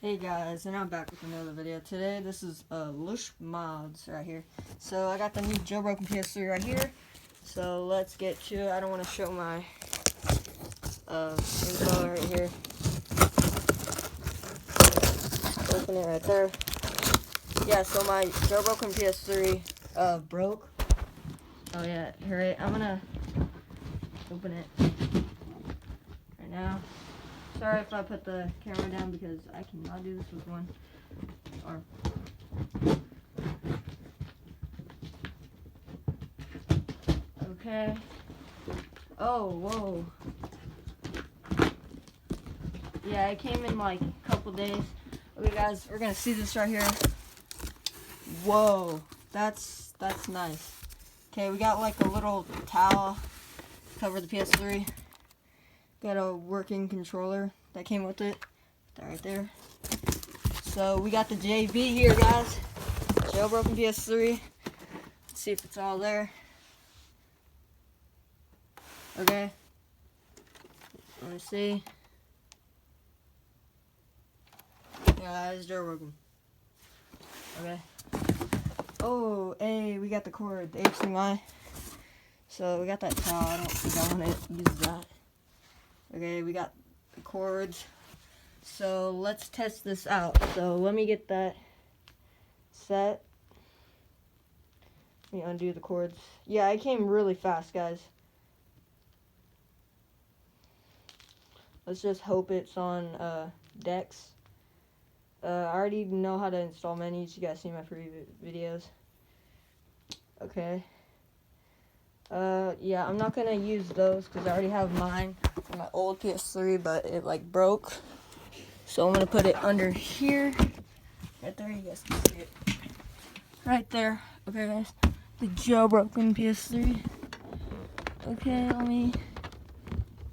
Hey guys, and I'm back with another video. Today, this is Lush Mods right here. So I got the new Jailbroken PS3 right here. So let's get to it. I don't want to show my info right here. Open it right there. Yeah, so my Jailbroken PS3 broke. Oh yeah, alright, I'm gonna open it right now. Sorry if I put the camera down because I cannot do this with one arm. Okay. Oh, whoa. Yeah, it came in like a couple days. Okay, guys, we're gonna see this right here. Whoa, that's nice. Okay, we got like a little towel to cover the PS3. Got a working controller that came with it. That right there. So we got the JB here, guys. Jailbroken PS3. Let's see if it's all there. Okay. Let me see. Yeah, that's Jailbroken. Okay. Oh, hey, we got the cord, the HDMI. So we got that towel. I don't think I want to use that. Okay, we got the cords. So let's test this out. So let me get that set. Let me undo the cords. Yeah, it came really fast, guys. Let's just hope it's on Dex. I already know how to install menus. You guys see my previous videos. Okay. Yeah, I'm not gonna use those because I already have mine from my old PS3, but it like broke. So I'm gonna put it under here. Right there, you guys can see it. Right there. Okay, guys. The Jailbroken PS3. Okay, let me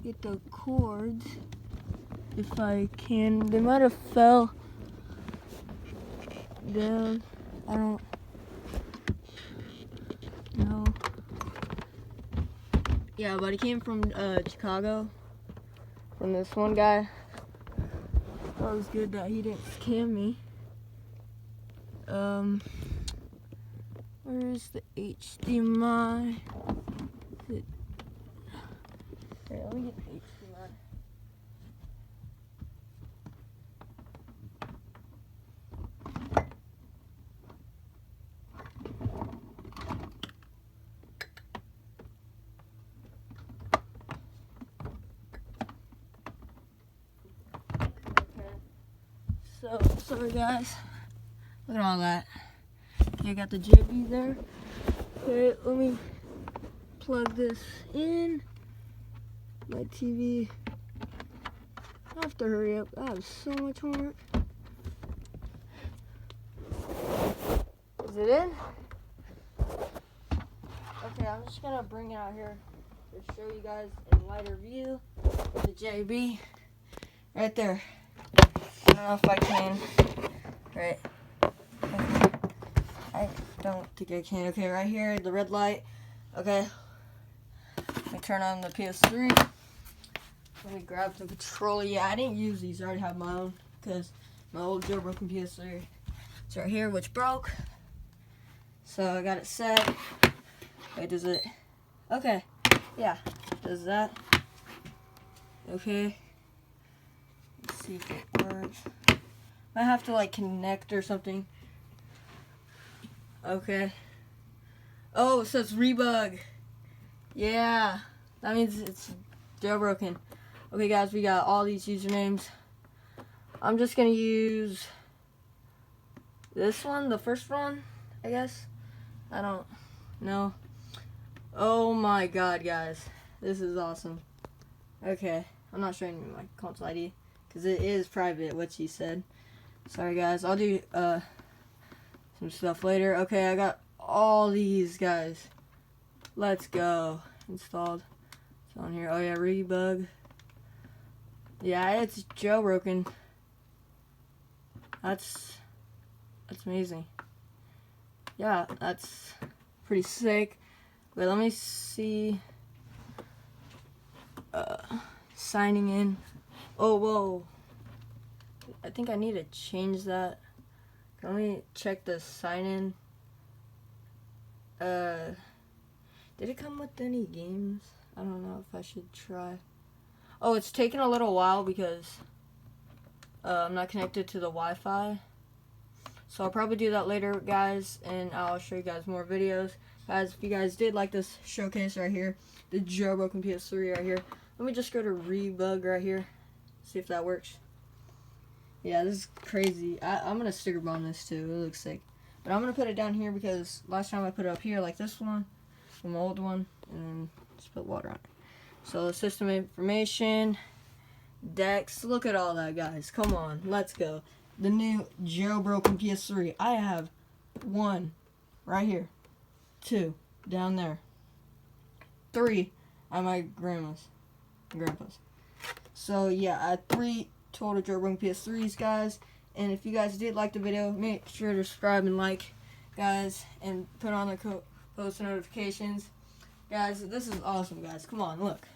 get the cords if I can. They might have fell down. I don't know. Yeah, but it came from Chicago. From this one guy. That was good that he didn't scam me. Where's the HDMI? Here, let me get the HDMI. So, sorry guys. Look at all that. Okay, I got the JB there. Okay, let me plug this in. My TV. I have to hurry up. I have so much homework. Is it in? Okay, I'm just gonna bring it out here to show you guys in lighter view. The JB. Right there. I don't know if I can. Right. I don't think I can. Okay, right here, the red light. Okay. Let me turn on the PS3. Let me grab the controller. Yeah, I didn't use these. I already have my own because my old Jailbroken PS3. It's right here, which broke. So I got it set. Wait, does it? Okay. Yeah. Does that? Okay. Let's see if it works. I have to like connect or something. Okay. Oh, it says rebug. Yeah. That means it's jailbroken. Okay guys, we got all these usernames. I'm just gonna use this one, the first one, I guess. I don't know. Oh my god, guys. This is awesome. Okay. I'm not showing you my console ID because it is private, what she said. Sorry guys, I'll do some stuff later. Okay, I got all these guys. Let's go. Installed. It's on here. Oh yeah, rebug. Yeah, it's jailbroken. That's amazing. Yeah, that's pretty sick. Wait, let me see. Signing in. Oh, whoa. I think I need to change that. Let me check the sign in. Did it come with any games? I don't know if I should try. Oh, it's taking a little while because I'm not connected to the Wi-Fi. So I'll probably do that later, guys, and I'll show you guys more videos. Guys, if you guys did like this showcase right here, the Jailbroken PS3 right here, let me just go to Rebug right here, see if that works. Yeah, this is crazy. I'm going to sticker bomb this too. It looks sick. But I'm going to put it down here because last time I put it up here like this one, from the old one, and then just put water on it. So system information, Dex, look at all that, guys. Come on, let's go. The new Jailbroken PS3. I have 1 right here, 2 down there, 3 at my grandma's and grandpa's. So yeah, I had 3 total Jailbroken PS3s, guys. And if you guys did like the video, make sure to subscribe and like, guys, and put on the post notifications. Guys, this is awesome, guys. Come on, look.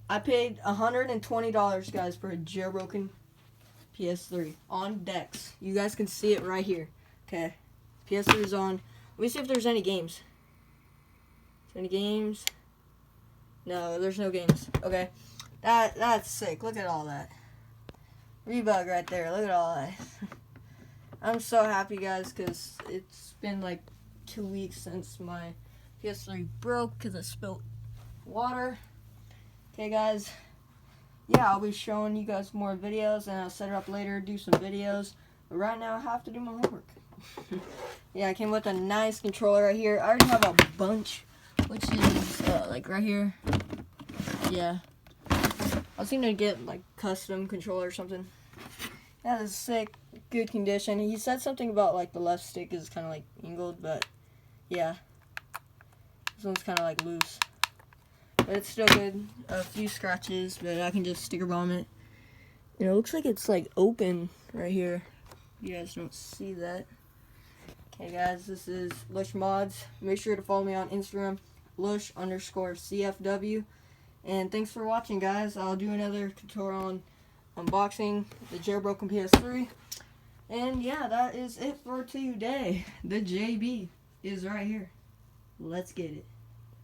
I paid $120, guys, for a Jailbroken PS3 on Dex. You guys can see it right here. Okay, PS3 is on. Let me see if there's any games. Is there any games? No, there's no games. Okay, that's sick. Look at all that. Rebug right there. Look at all that. I'm so happy, guys, because it's been like 2 weeks since my PS3 broke because I spilled water. Okay, guys. Yeah, I'll be showing you guys more videos, and I'll set it up later, do some videos. But right now, I have to do my homework. Yeah, I came with a nice controller right here. I already have a bunch, which is, like, right here. Yeah. I was thinking to get, like, custom controller or something. Yeah, this is sick. Good condition. He said something about, like, the left stick is kind of, like, angled, but, yeah. This one's kind of, like, loose. But it's still good. A few scratches, but I can just sticker bomb it. You know, it looks like it's like open right here. You guys don't see that. Okay, guys, this is Lush Mods. Make sure to follow me on Instagram, Lush_CFW. And thanks for watching, guys. I'll do another tutorial on unboxing the Jailbroken PS3. And yeah, that is it for today. The JB is right here. Let's get it.